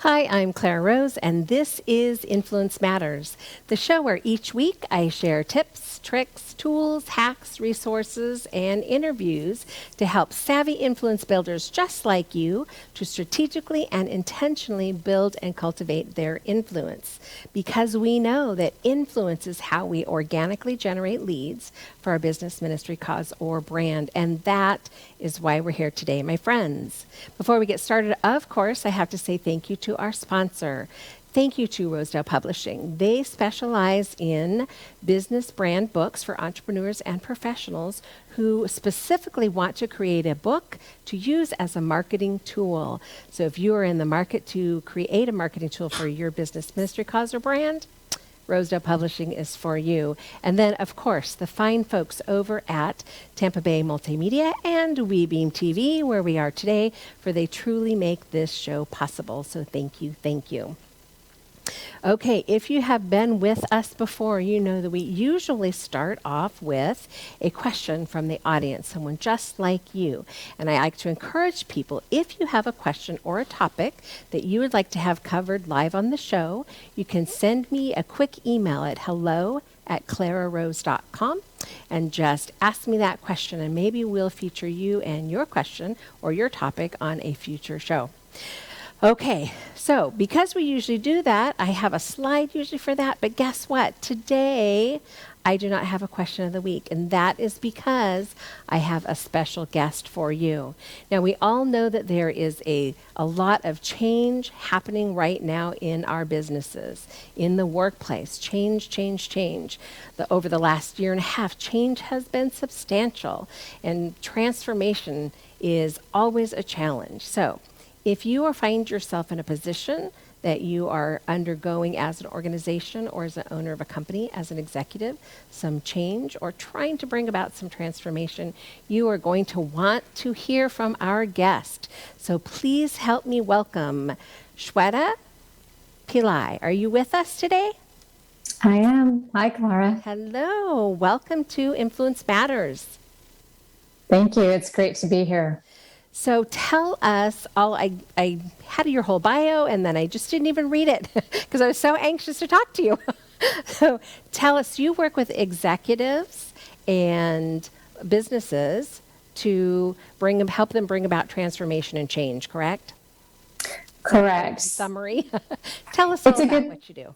Hi, I'm Clara Rose, and this is Influence Matters, the show where each week I share tips, tricks, tools, hacks, resources, and interviews to help savvy influence builders just like you to strategically and intentionally build and cultivate their influence. Because we know that influence is how we organically generate leads for our business, ministry, cause, or brand, and that is why we're here today, my friends. Before we get started, of course, I have to say thank you to our sponsor. Thank you to Rosedale Publishing. They specialize in business brand books for entrepreneurs and professionals who specifically want to create a book to use as a marketing tool. So if you are in the market to create a marketing tool for your business, ministry, cause, or brand, Rosedale Publishing is for you. And then, of course, the fine folks over at Tampa Bay Multimedia and WeBeam TV, where we are today, for they truly make this show possible. So thank you, thank you. Okay, if you have been with us before, you know that we usually start off with a question from the audience, someone just like you. And I like to encourage people, if you have a question or a topic that you would like to have covered live on the show, you can send me a quick email at hello@clararose.com and just ask me that question, and maybe we'll feature you and your question or your topic on a future show. Okay, so because we usually do that, I have a slide usually for that, but guess what? Today, I do not have a question of the week, and that is because I have a special guest for you. Now, we all know that there is a lot of change happening right now in our businesses, in the workplace. Change. Over the last year and a half, change has been substantial, and transformation is always a challenge. So, if you find yourself in a position that you are undergoing as an organization or as an owner of a company, as an executive, some change or trying to bring about some transformation, you are going to want to hear from our guest. So please help me welcome Shveta Pillai. Are you with us today? I am. Hi, Clara. Hello. Welcome to Influence Matters. Thank you. It's great to be here. So tell us I had your whole bio, and then I just didn't even read it because I was so anxious to talk to you. So tell us, you work with executives and businesses to help them bring about transformation and change, correct? Correct. Summary. Tell us all about what you do.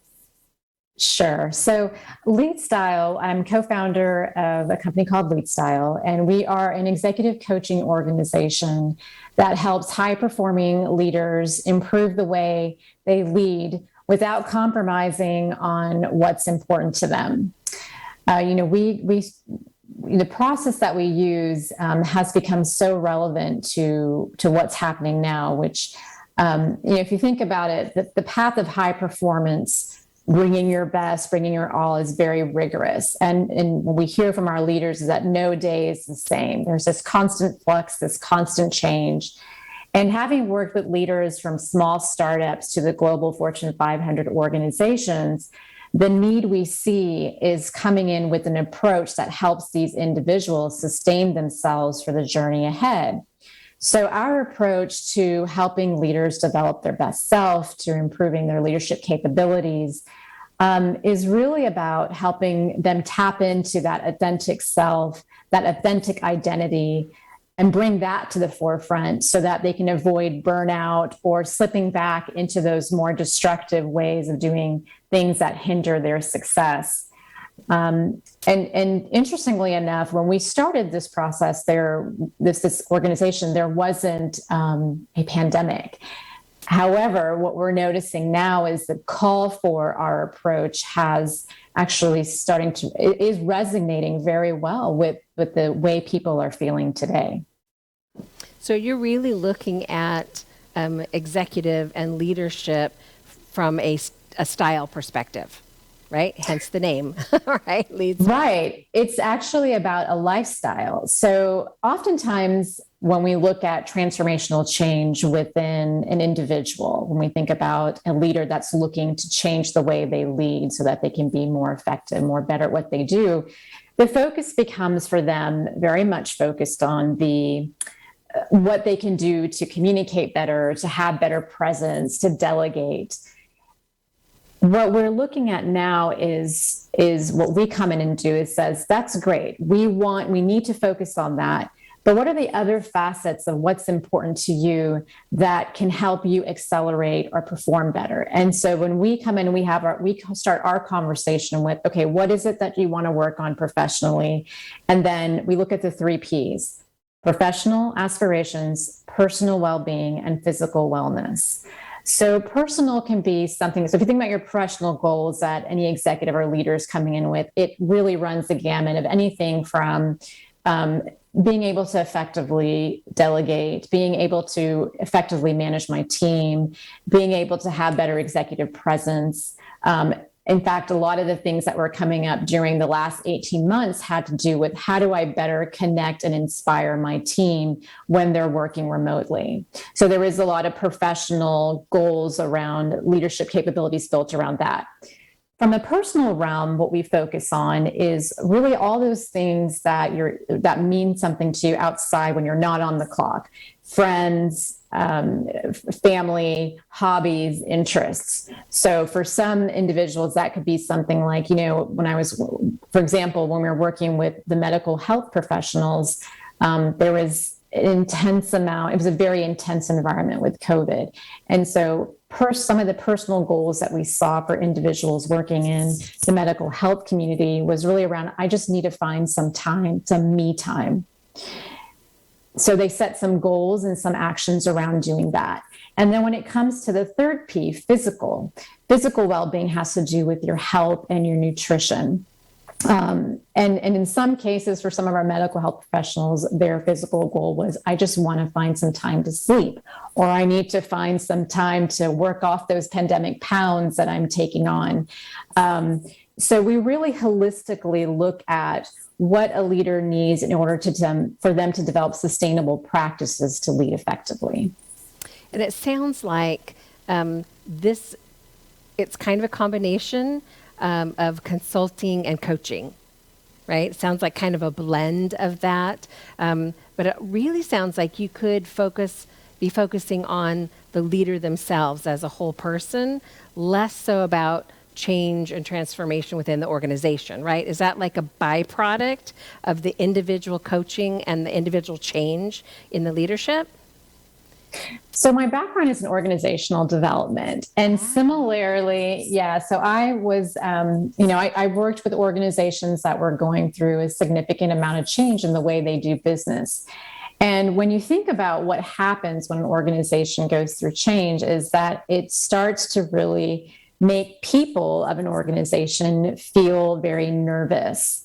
Sure. So Lead Style, I'm co-founder of a company called Lead Style, and we are an executive coaching organization that helps high-performing leaders improve the way they lead without compromising on what's important to them. The process that we use has become so relevant to what's happening now, which, if you think about it, the path of high performance, bringing your best, bringing your all, is very rigorous. And what we hear from our leaders is that no day is the same. There's this constant flux, this constant change. And having worked with leaders from small startups to the global Fortune 500 organizations, the need we see is coming in with an approach that helps these individuals sustain themselves for the journey ahead. So our approach to helping leaders develop their best self, to improving their leadership capabilities, is really about helping them tap into that authentic self, that authentic identity, and bring that to the forefront so that they can avoid burnout or slipping back into those more destructive ways of doing things that hinder their success. And interestingly enough, when we started this process, this organization, there wasn't a pandemic. However, what we're noticing now is the call for our approach has actually is resonating very well with the way people are feeling today. So you're really looking at executive and leadership from a style perspective, right? Hence the name, right? Right. It's actually about a lifestyle. So oftentimes when we look at transformational change within an individual, when we think about a leader that's looking to change the way they lead so that they can be more effective, more better at what they do, the focus becomes for them very much focused on what they can do to communicate better, to have better presence, to delegate. What we're looking at now is what we come in and do is says, that's great. We need to focus on that. But what are the other facets of what's important to you that can help you accelerate or perform better? And so when we come in and we start our conversation with, okay, what is it that you want to work on professionally? And then we look at the 3 Ps: professional aspirations, personal well-being, and physical wellness. So personal can be something. So if you think about your professional goals that any executive or leader is coming in with, it really runs the gamut of anything from being able to effectively delegate, being able to effectively manage my team, being able to have better executive presence. In fact, a lot of the things that were coming up during the last 18 months had to do with how do I better connect and inspire my team when they're working remotely. So there is a lot of professional goals around leadership capabilities built around that. From the personal realm, what we focus on is really all those things that mean something to you outside when you're not on the clock: friends, family, hobbies, interests. So for some individuals, that could be something like, for example, when we were working with the medical health professionals, there was it was a very intense environment with COVID. And so some of the personal goals that we saw for individuals working in the medical health community was really around, I just need to find some me time. So they set some goals and some actions around doing that. And then when it comes to the 3rd P, physical well-being has to do with your health and your nutrition. And in some cases, for some of our medical health professionals, their physical goal was, I just want to find some time to sleep, or I need to find some time to work off those pandemic pounds that I'm taking on. So we really holistically look at what a leader needs in order for them to develop sustainable practices to lead effectively. And it sounds like it's kind of a combination of consulting and coaching, right? It sounds like kind of a blend of that. But it really sounds like you could be focusing on the leader themselves as a whole person, less so about change and transformation within the organization, right? Is that like a byproduct of the individual coaching and the individual change in the leadership? So my background is in organizational development, and similarly, so I was, I worked with organizations that were going through a significant amount of change in the way they do business. And when you think about what happens when an organization goes through change, is that it starts to really make people of an organization feel very nervous.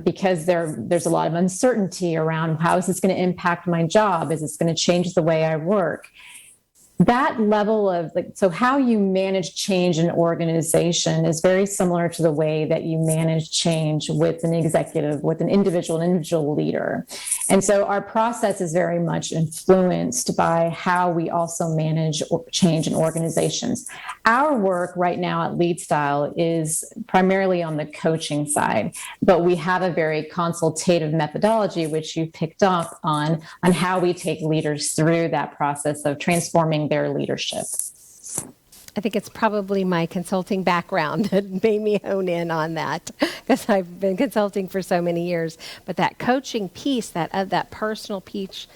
Because there's a lot of uncertainty around how is this going to impact my job? Is this going to change the way I work? That level of so how you manage change in an organization is very similar to the way that you manage change with an executive, with an individual leader. And so our process is very much influenced by how we also manage change in organizations. Our work right now at Lead Style is primarily on the coaching side, but we have a very consultative methodology, which you picked up on how we take leaders through that process of transforming their leadership. I think it's probably my consulting background that made me hone in on that, because I've been consulting for so many years. But that coaching piece, that personal piece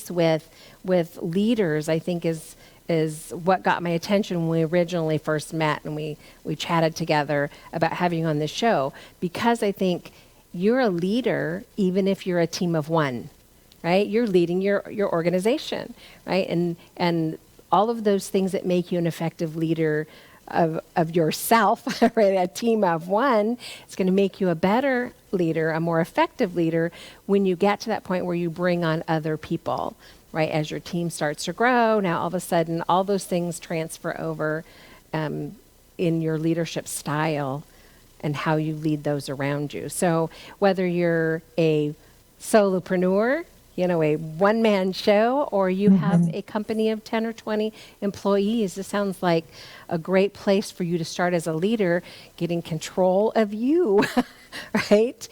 with leaders, I think is is what got my attention when we originally first met and we chatted together about having you on this show, because I think you're a leader even if you're a team of one, right? You're leading your organization, right? And all of those things that make you an effective leader of yourself, right? A team of one, it's going to make you a better leader, a more effective leader when you get to that point where you bring on other people, right? As your team starts to grow, now all of a sudden, all those things transfer over in your leadership style and how you lead those around you. So whether you're a solopreneur, a one-man show, or you have a company of 10 or 20 employees, this sounds like a great place for you to start as a leader, getting control of you, right?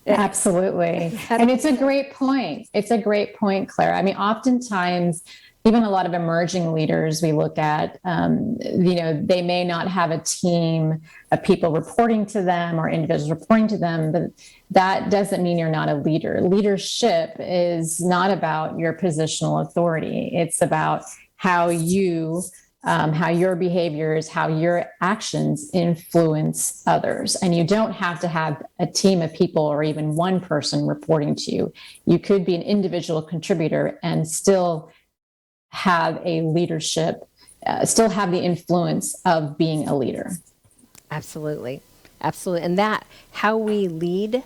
Absolutely. And it's a great point. It's a great point, Clara. I mean, oftentimes, even a lot of emerging leaders we look at, they may not have a team of people reporting to them or individuals reporting to them, but that doesn't mean you're not a leader. Leadership is not about your positional authority. It's about how your behaviors, how your actions influence others. And you don't have to have a team of people or even one person reporting to you. You could be an individual contributor and still have a leadership, still have the influence of being a leader. Absolutely. Absolutely. And that, how we lead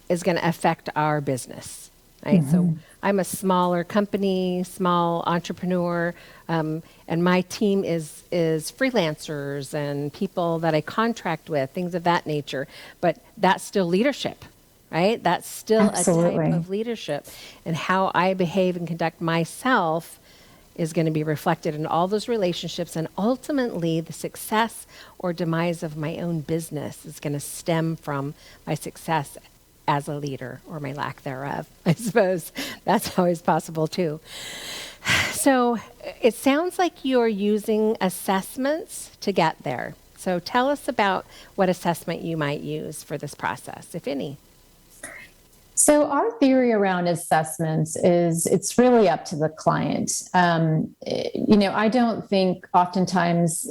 is going to affect our business, right? So I'm a smaller company, small entrepreneur, and my team is freelancers and people that I contract with, things of that nature. But that's still leadership, right? That's still Absolutely. a type of leadership. And how I behave and conduct myself is going to be reflected in all those relationships, and ultimately the success or demise of my own business is going to stem from my success as a leader, or my lack thereof. I suppose that's always possible too. So it sounds like you're using assessments to get there. So tell us about what assessment you might use for this process, if any. So our theory around assessments is it's really up to the client. I don't think oftentimes,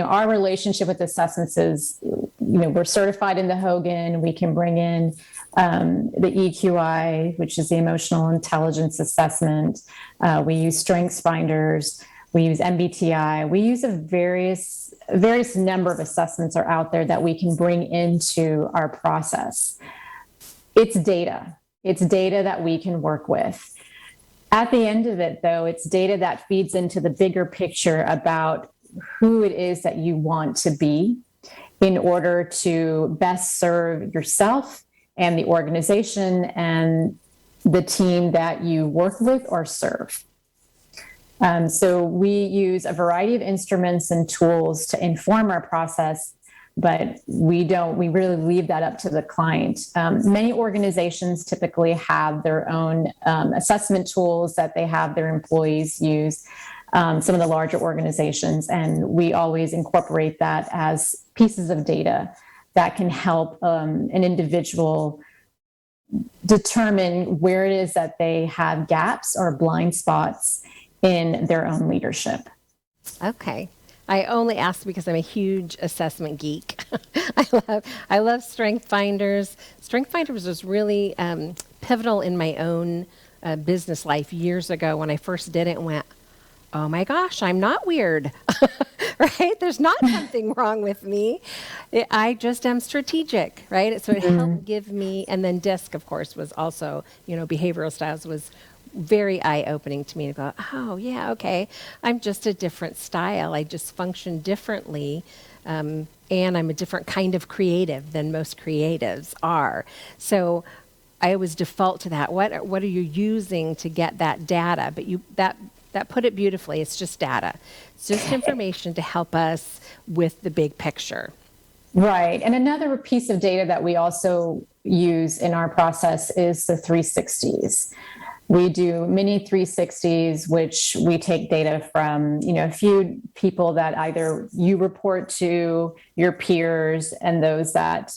our relationship with assessments is, we're certified in the Hogan. We can bring in the EQI, which is the emotional intelligence assessment. We use strengths finders. We use MBTI. We use a various number of assessments are out there that we can bring into our process. It's data. It's data that we can work with. At the end of it, though, it's data that feeds into the bigger picture about who it is that you want to be in order to best serve yourself and the organization and the team that you work with or serve. So we use a variety of instruments and tools to inform our process, but we really leave that up to the client. Many organizations typically have their own assessment tools that they have their employees use, some of the larger organizations, and we always incorporate that as pieces of data that can help an individual determine where it is that they have gaps or blind spots in their own leadership. Okay. I only ask because I'm a huge assessment geek. I love Strength Finders. Strength Finders was really pivotal in my own business life years ago when I first did it and went, oh my gosh, I'm not weird, right? There's not something wrong with me. I just am strategic, right? So it helped give me, and then DISC, of course, was also, behavioral styles was very eye-opening to me to go, oh yeah, okay, I'm just a different style. I just function differently, and I'm a different kind of creative than most creatives are. So I always default to that. What are you using to get that data? But that put it beautifully. It's just data. It's just information to help us with the big picture. Right. And another piece of data that we also use in our process is the 360s. We do mini 360s, which we take data from, a few people that either you report to, your peers, and those that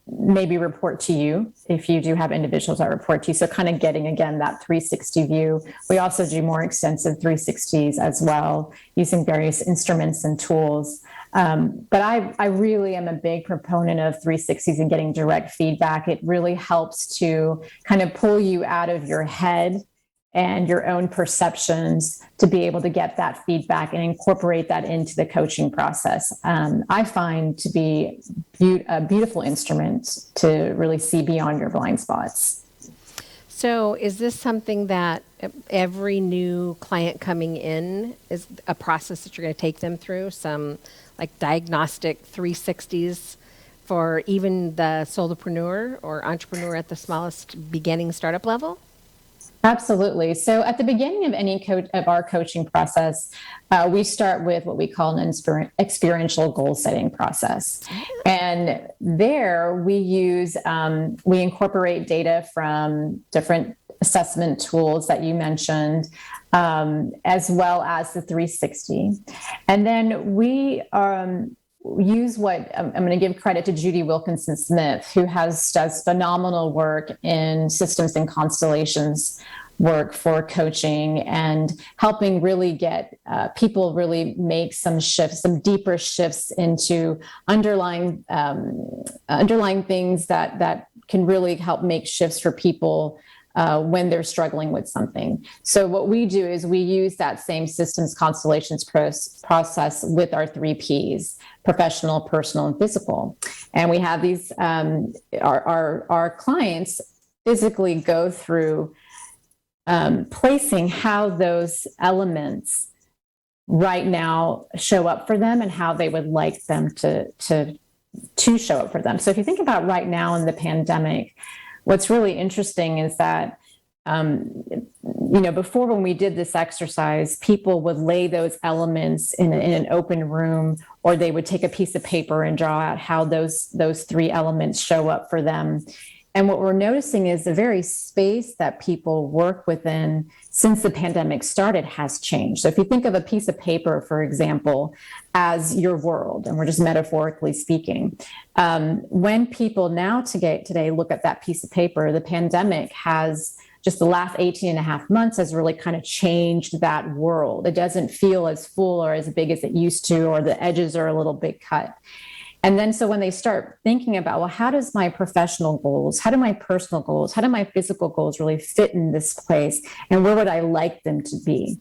maybe report to you if you do have individuals that report to you. So kind of getting, again, that 360 view. We also do more extensive 360s as well, using various instruments and tools. But I really am a big proponent of 360s and getting direct feedback. It really helps to kind of pull you out of your head and your own perceptions to be able to get that feedback and incorporate that into the coaching process. I find to be a beautiful instrument to really see beyond your blind spots. So is this something that every new client coming in is a process that you're going to take them through, some like diagnostic 360s for even the solopreneur or entrepreneur at the smallest beginning startup level? Absolutely. So at the beginning of any of our coaching process, we start with what we call an experiential goal setting process. And there we incorporate data from different assessment tools that you mentioned, as well as the 360. And then we use what I'm going to give credit to Judy Wilkinson Smith, who does phenomenal work in systems and constellations work for coaching and helping really get people really make some shifts, some deeper shifts into underlying things that can really help make shifts for people when they're struggling with something. So what we do is we use that same systems constellations process with our 3Ps: professional, personal, and physical. And we have these, our clients physically go through placing how those elements right now show up for them and how they would like them to show up for them. So if you think about right now in the pandemic, what's really interesting is that, before when we did this exercise, people would lay those elements in an open room, or they would take a piece of paper and draw out how those three elements show up for them. And what we're noticing is the very space that people work within since the pandemic started has changed. So if you think of a piece of paper, for example, as your world, and we're just metaphorically speaking, when people now today look at that piece of paper, the pandemic has just the last 18 and a half months has really kind of changed that world. It doesn't feel as full or as big as it used to, or the edges are a little bit cut. And then so when they start thinking about, well, how does my professional goals, how do my personal goals, how do my physical goals really fit in this place? And where would I like them to be?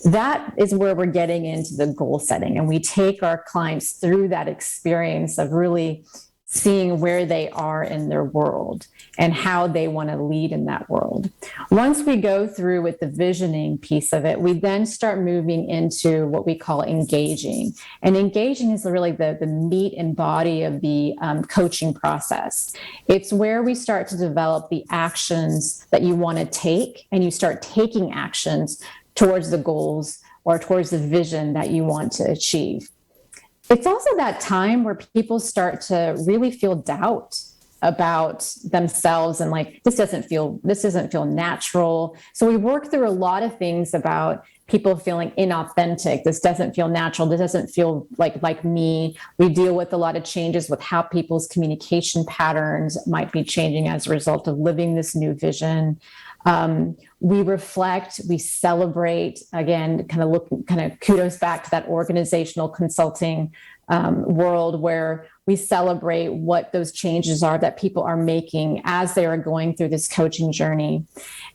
That is where we're getting into the goal setting. And we take our clients through that experience of really seeing where they are in their world and how they want to lead in that world. Once we go through with the visioning piece of it, we then start moving into what we call engaging. And engaging is really the meat and body of the coaching process. It's where we start to develop the actions that you want to take, and you start taking actions towards the goals or towards the vision that you want to achieve. It's also that time where people start to really feel doubt about themselves and like, this doesn't feel natural. So we work through a lot of things about people feeling inauthentic. This doesn't feel natural. This doesn't feel like me. We deal with a lot of changes with how people's communication patterns might be changing as a result of living this new vision. We reflect, we celebrate, again, kind of kudos back to that organizational consulting world where we celebrate what those changes are that people are making as they are going through this coaching journey.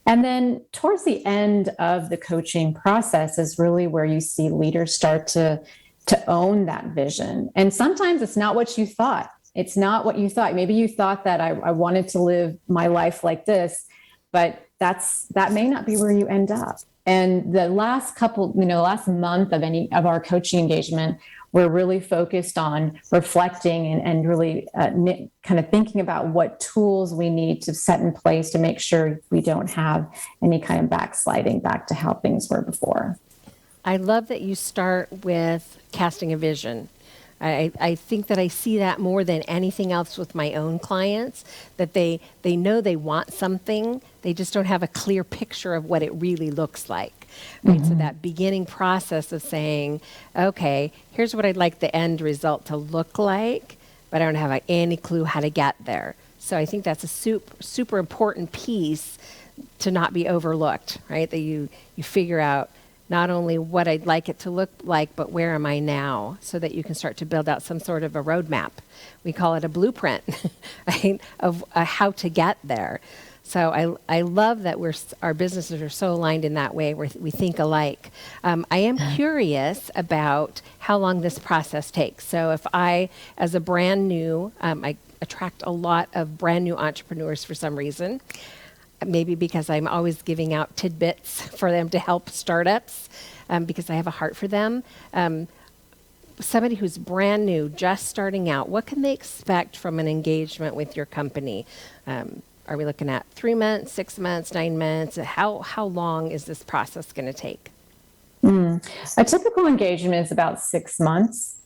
And then towards the end of the coaching process is really where you see leaders start to own that vision. And sometimes it's not what you thought. It's not what you thought. Maybe you thought that I wanted to live my life like this, but that may not be where you end up. And the last last month of any of our coaching engagement, we're really focused on reflecting and really kind of thinking about what tools we need to set in place to make sure we don't have any kind of backsliding back to how things were before. I love that you start with casting a vision. I think that I see that more than anything else with my own clients, that they know they want something, they just don't have a clear picture of what it really looks like. Right? Mm-hmm. So that beginning process of saying, okay, here's what I'd like the end result to look like. but I don't have any clue how to get there. So I think that's a super important piece to not be overlooked, right? That you figure out not only what I'd like it to look like, but where am I now, so that you can start to build out some sort of a roadmap. We call it a blueprint, right, of how to get there. So I love that our businesses are so aligned in that way, where we think alike. I am curious about how long this process takes. So if I, as a brand new, I attract a lot of brand new entrepreneurs for some reason, maybe because I'm always giving out tidbits for them to help startups, because I have a heart for them. Somebody who's brand new, just starting out, what can they expect from an engagement with your company? Are we looking at 3 months, 6 months, 9 months? How long is this process going to take? A typical engagement is about 6 months.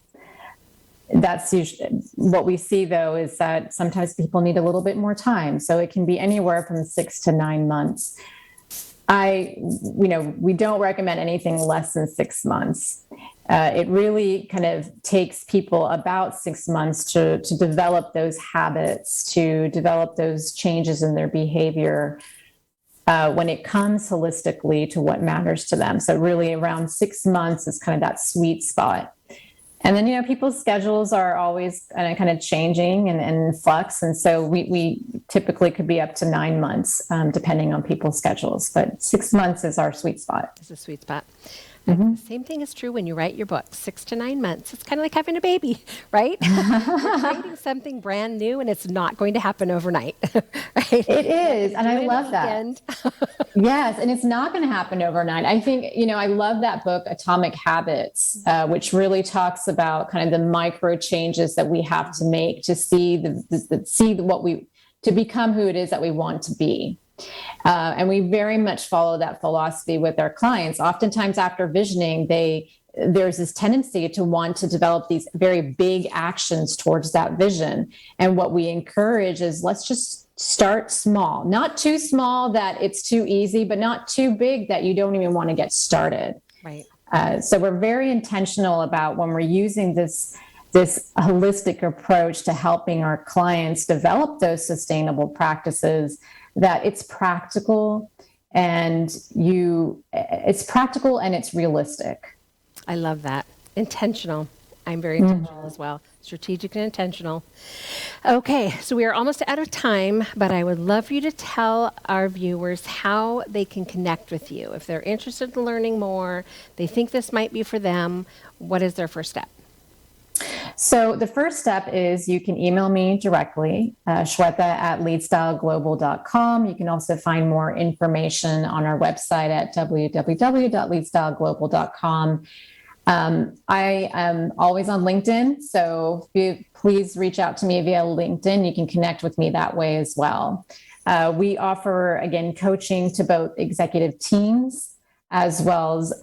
That's usually what we see, though, is that sometimes people need a little bit more time. So it can be anywhere from 6 to 9 months. We don't recommend anything less than 6 months. It really kind of takes people about 6 months to develop those habits, to develop those changes in their behavior when it comes holistically to what matters to them. So really around 6 months is kind of that sweet spot. And then, people's schedules are always kind of changing and in flux. And so we typically could be up to 9 months, depending on people's schedules. But 6 months is our sweet spot. It's a sweet spot. The same thing is true when you write your book. 6 to 9 months. It's kind of like having a baby, right? You're writing something brand new, and it's not going to happen overnight, right? It is, and I love that. Yes, and it's not going to happen overnight. I think, I love that book, Atomic Habits, which really talks about kind of the micro changes that we have to make to to become who it is that we want to be. And we very much follow that philosophy with our clients. Oftentimes after visioning, there's this tendency to want to develop these very big actions towards that vision. And what we encourage is, let's just start small, not too small that it's too easy, but not too big that you don't even want to get started. Right. So we're very intentional about when we're using this holistic approach to helping our clients develop those sustainable practices, that it's practical and it's realistic. I love that. Intentional. I'm very intentional as well. Strategic and intentional. Okay, so we are almost out of time, but I would love for you to tell our viewers how they can connect with you. If they're interested in learning more, they think this might be for them, what is their first step? So the first step is you can email me directly, shweta@leadstyleglobal.com. You can also find more information on our website at www.leadstyleglobal.com. I am always on LinkedIn, so please reach out to me via LinkedIn. You can connect with me that way as well. We offer, again, coaching to both executive teams as well as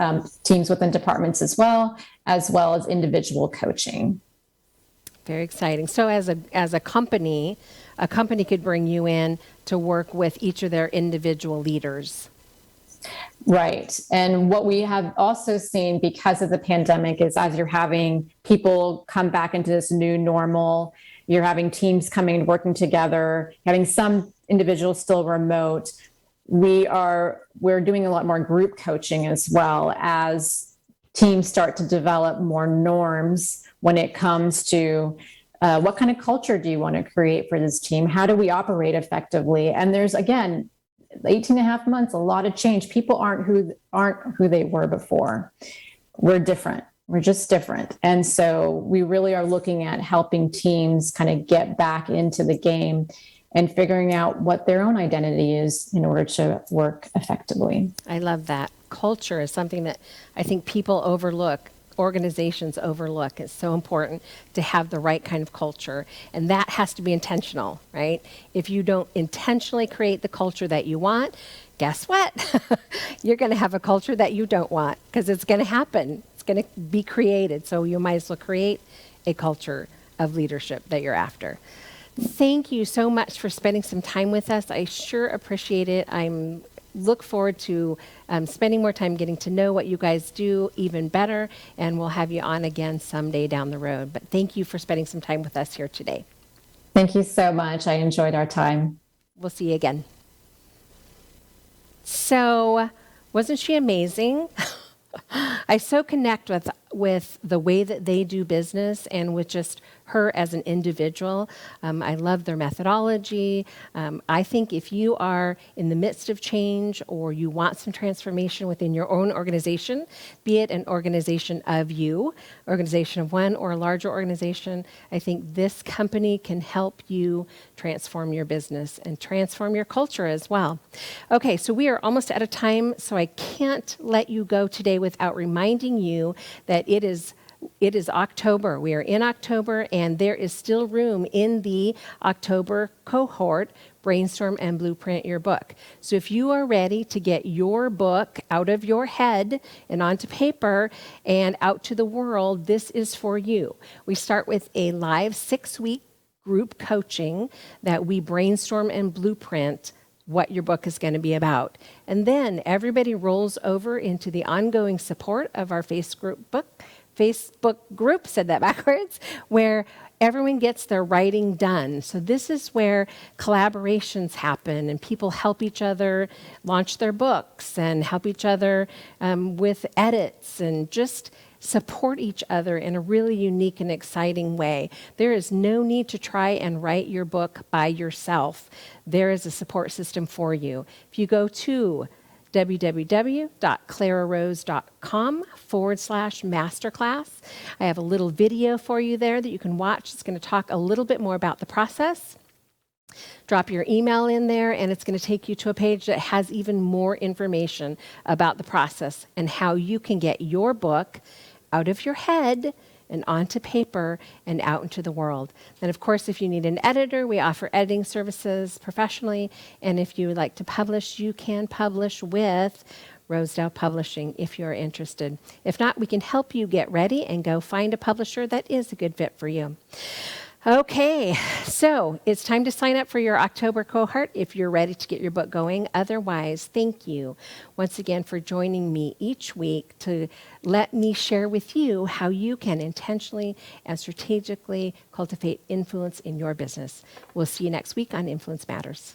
teams within departments as well as individual coaching. Very exciting. So as a company could bring you in to work with each of their individual leaders. Right. And what we have also seen because of the pandemic is, as you're having people come back into this new normal, you're having teams coming and working together, having some individuals still remote. We're doing a lot more group coaching as well, as teams start to develop more norms when it comes to what kind of culture do you want to create for this team? How do we operate effectively? And there's, again, 18 and a half months, a lot of change. People aren't who they were before. We're different. We're just different. And so we really are looking at helping teams kind of get back into the game and figuring out what their own identity is in order to work effectively. I love that. Culture is something that I think people overlook, organizations overlook. It's so important to have the right kind of culture, and that has to be intentional, right? If you don't intentionally create the culture that you want, guess what? You're going to have a culture that you don't want, because it's going to happen. It's going to be created. So you might as well create a culture of leadership that you're after. Thank you so much for spending some time with us. I sure appreciate it. I'm look forward to spending more time getting to know what you guys do even better, and we'll have you on again someday down the road. But thank you for spending some time with us here today. Thank you so much. I enjoyed our time. We'll see you again. So, wasn't she amazing? I so connect with the way that they do business and with just her as an individual. I love their methodology. I think if you are in the midst of change or you want some transformation within your own organization, be it an organization of you, organization of one, or a larger organization, I think this company can help you transform your business and transform your culture as well. Okay, so we are almost out of time, so I can't let you go today without reminding you that it is October. We are in October, and there is still room in the October cohort, Brainstorm and Blueprint Your Book. So if you are ready to get your book out of your head and onto paper and out to the world, this is for you. We start with a live 6-week group coaching that we brainstorm and blueprint what your book is going to be about. And then everybody rolls over into the ongoing support of our Facebook group, said that backwards, where everyone gets their writing done. So this is where collaborations happen and people help each other launch their books and help each other with edits and just support each other in a really unique and exciting way. There is no need to try and write your book by yourself. There is a support system for you. If you go to www.clararose.com/masterclass. I have a little video for you there that you can watch. It's going to talk a little bit more about the process. Drop your email in there, and it's going to take you to a page that has even more information about the process and how you can get your book out of your head and onto paper and out into the world. And of course, if you need an editor, we offer editing services professionally. And if you would like to publish, you can publish with Rosedale Publishing if you're interested. If not, we can help you get ready and go find a publisher that is a good fit for you. Okay, so it's time to sign up for your October cohort if you're ready to get your book going. Otherwise, thank you once again for joining me each week to let me share with you how you can intentionally and strategically cultivate influence in your business. We'll see you next week on Influence Matters.